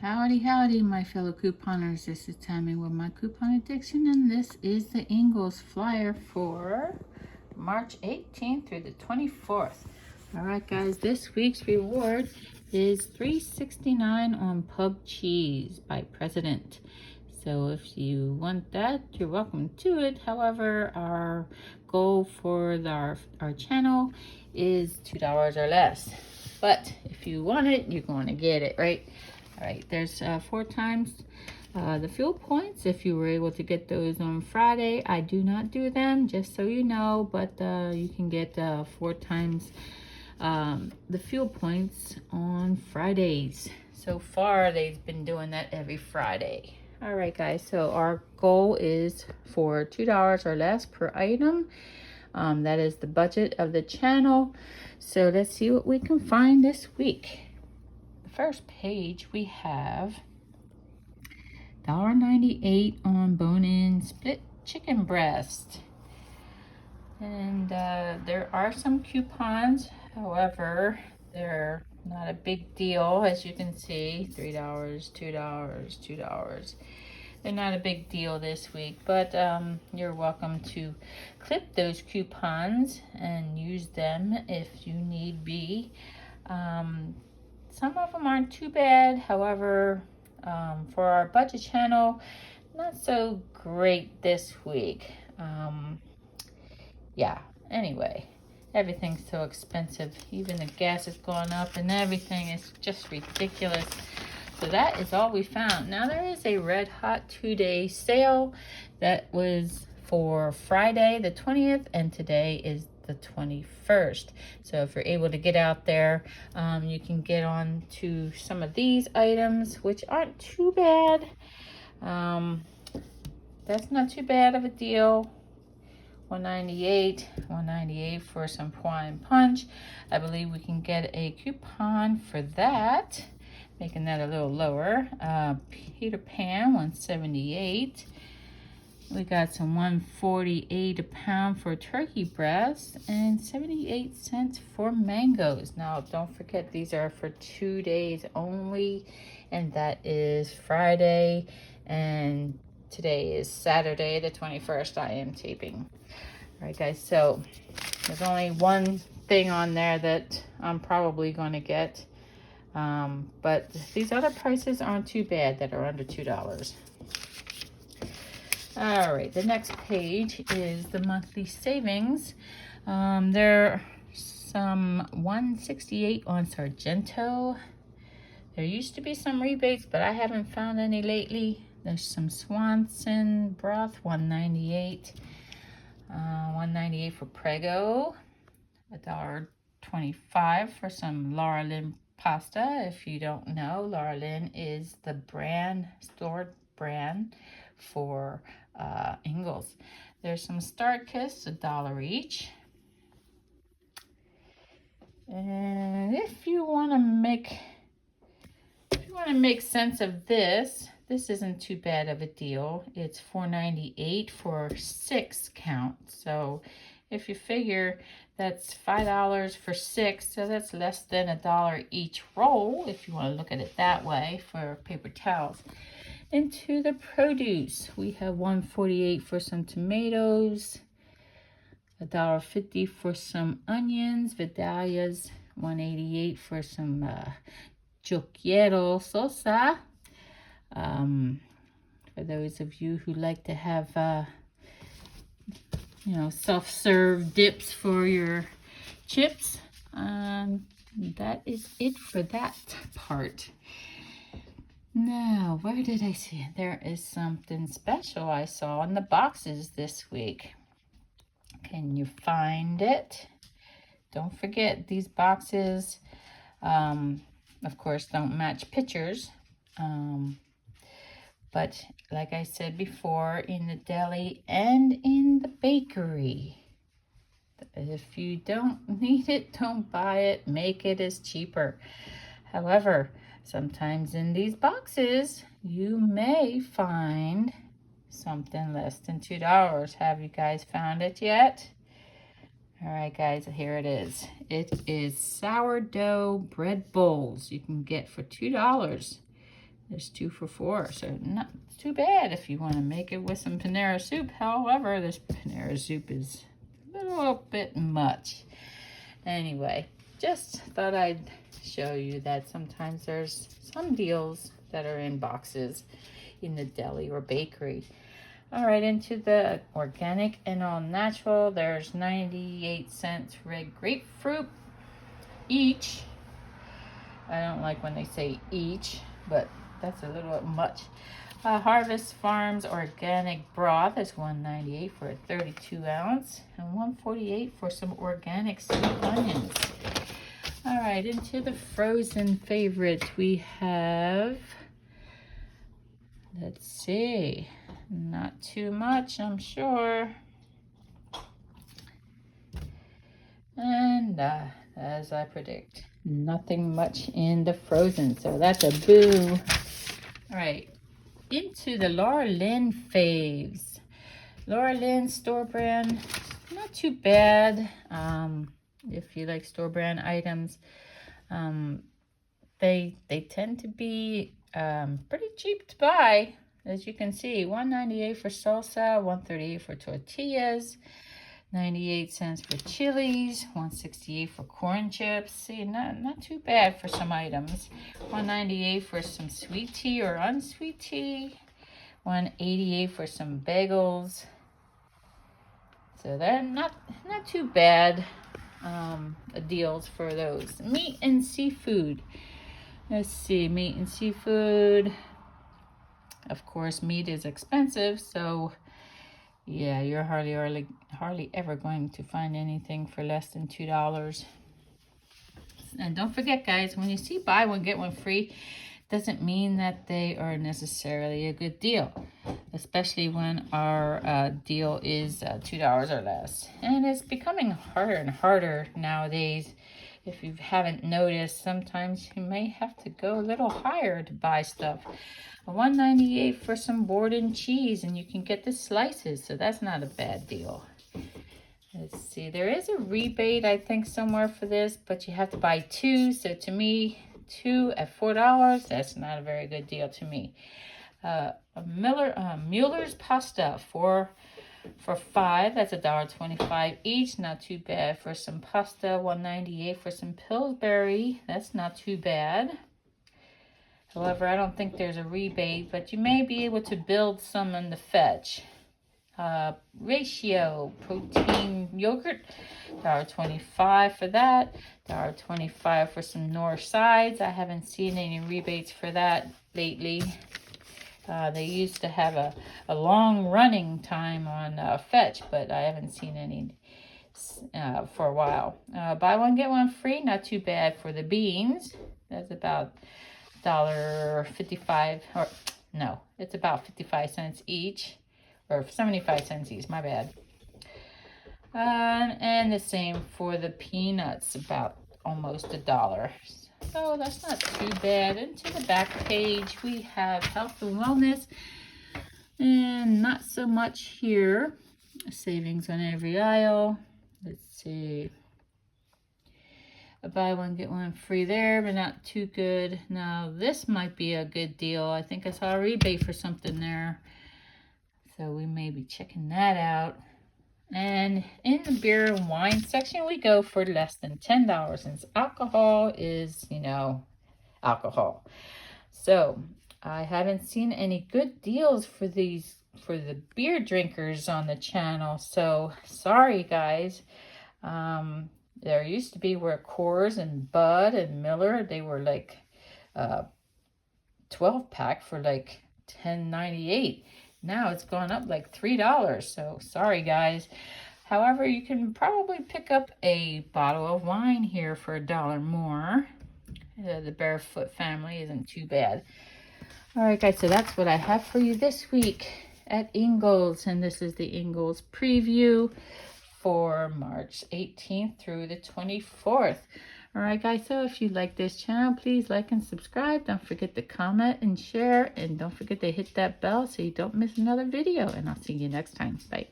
Howdy, howdy, my fellow couponers. This is Tammy with my coupon addiction, and this is the Ingles flyer for March 18th through the 24th. All right, guys, this week's reward is $3.69 on pub cheese by President. So if you want that, you're welcome to it. However, our goal for our channel is $2 or less. But if you want it, you're going to get it, right? All right, there's 4 times the fuel points. If you were able to get those on Friday, I do not do them, just so you know, but you can get 4 times the fuel points on Fridays. So far, they've been doing that every Friday. All right, guys, so our goal is for $2 or less per item. That is the budget of the channel. So let's see what we can find this week. First page, we have $1.98 on bone-in split chicken breast, and there are some coupons. However, they're not a big deal, as you can see. $3, $2, $2. They're not a big deal this week, but you're welcome to clip those coupons and use them if you need be. Some of them aren't too bad. However, for our budget channel, not so great this week. Yeah, anyway, everything's so expensive. Even the gas has gone up and everything is just ridiculous. So that is all we found. Now there is a red hot 2-day sale that was for Friday the 20th, and today is the 21st. So if you're able to get out there, you can get on to some of these items, which aren't too bad. That's not too bad of a deal. $1.98 for some Hawaiian punch. I believe we can get a coupon for that, making that a little lower. Peter Pan, $1.78. We got some $1.48 a pound for turkey breast and 78 cents for mangoes. Now, don't forget, these are for 2 days only, and that is Friday, and today is Saturday, the 21st. I am taping. All right, guys, so there's only one thing on there that I'm probably going to get, but these other prices aren't too bad that are under $2. All right, the next page is the monthly savings. There are some $1.68 on Sargento. There used to be some rebates, but I haven't found any lately. There's some Swanson broth, $1.98. $1.98 for Prego. $1.25 for some Laura Lynn pasta. If you don't know, Laura Lynn is the store brand for Ingles. There's some Star Kiss, $1 each. And if you want to make sense of this, this isn't too bad of a deal. It's $4.98 for 6 count. So if you figure that's $5 for 6, so that's less than $1 each roll, if you want to look at it that way, for paper towels. Into the produce, we have $1.48 for some tomatoes, $1.50 for some onions, Vidalia's, $1.88 for some yo quiero salsa. For those of you who like to have self-serve dips for your chips, that is it for that part. Now, where did I see it? There is something special I saw in the boxes this week. Can you find it? Don't forget, these boxes, of course, don't match pictures. But like I said before, in the deli and in the bakery, if you don't need it, don't buy it. Make it as cheaper. However, sometimes in these boxes, you may find something less than $2. Have you guys found it yet? All right, guys, here it is. It is sourdough bread bowls you can get for $2. There's 2 for $4, so not too bad if you want to make it with some Panera soup. However, this Panera soup is a little bit much. Anyway, just thought I'd show you that sometimes there's some deals that are in boxes in the deli or bakery. All right, into the organic and all natural, there's 98-cent red grapefruit each. I don't like when they say each, but that's a little bit much. Harvest Farms organic broth is $1.98 for a 32-ounce and $1.48 for some organic sweet onions. All right, into the frozen favorites, we have, let's see, not too much, I'm sure. And as I predict, nothing much in the frozen, so that's a boo. All right, into the Laura Lynn faves. Laura Lynn store brand, not too bad. If you like store brand items, they tend to be pretty cheap to buy. As you can see, $1.98 for salsa, $1.38 for tortillas, 98 cents for chilies, $1.68 for corn chips. See, not too bad for some items. $1.98 for some sweet tea or unsweet tea. $1.88 for some bagels. So they're not too bad deals for those. Meat and seafood. Let's see, meat and seafood. Of course, meat is expensive, so yeah, you're hardly ever going to find anything for less than $2. And don't forget, guys, when you see buy one get one free, doesn't mean that they are necessarily a good deal, especially when our deal is $2 or less. And it's becoming harder and harder nowadays. If you haven't noticed, sometimes you may have to go a little higher to buy stuff. $1.98 for some Borden cheese, and you can get the slices, so that's not a bad deal. Let's see, there is a rebate, I think, somewhere for this, but you have to buy 2. So to me, 2 at $4, that's not a very good deal to me. Mueller's pasta for $5, that's $1.25 each. Not too bad for some pasta. $1.98 for some Pillsbury, that's not too bad. However, I don't think there's a rebate, but you may be able to build some in the fetch. Ratio protein yogurt, $1.25 for that. $1.25 for some North Sides. I haven't seen any rebates for that lately. They used to have a long running time on fetch, but I haven't seen any for a while. Buy one get one free, not too bad for the beans. That's about $1.55, or no, it's about 55 cents each, or 75 cents each, my bad. And the same for the peanuts, about almost $1. So that's not too bad. Into the back page, we have health and wellness, and not so much here. Savings on every aisle. Let's see. A buy one get one free there, but not too good. Now this might be a good deal. I think I saw a rebate for something there, so we may be checking that out. And in the beer and wine section, we go for less than $10, since alcohol is, you know, alcohol. So I haven't seen any good deals for the beer drinkers on the channel. So sorry, guys. There used to be where Coors and Bud and Miller, they were like 12-pack for like $10.98. Now it's gone up like $3. So sorry, guys. However, you can probably pick up a bottle of wine here for $1 more. The Barefoot family isn't too bad. All right, guys, so that's what I have for you this week at Ingles. And this is the Ingles preview for March 18th through the 24th. All right, guys, so if you like this channel, please like and subscribe. Don't forget to comment and share, and don't forget to hit that bell so you don't miss another video, and I'll see you next time. Bye.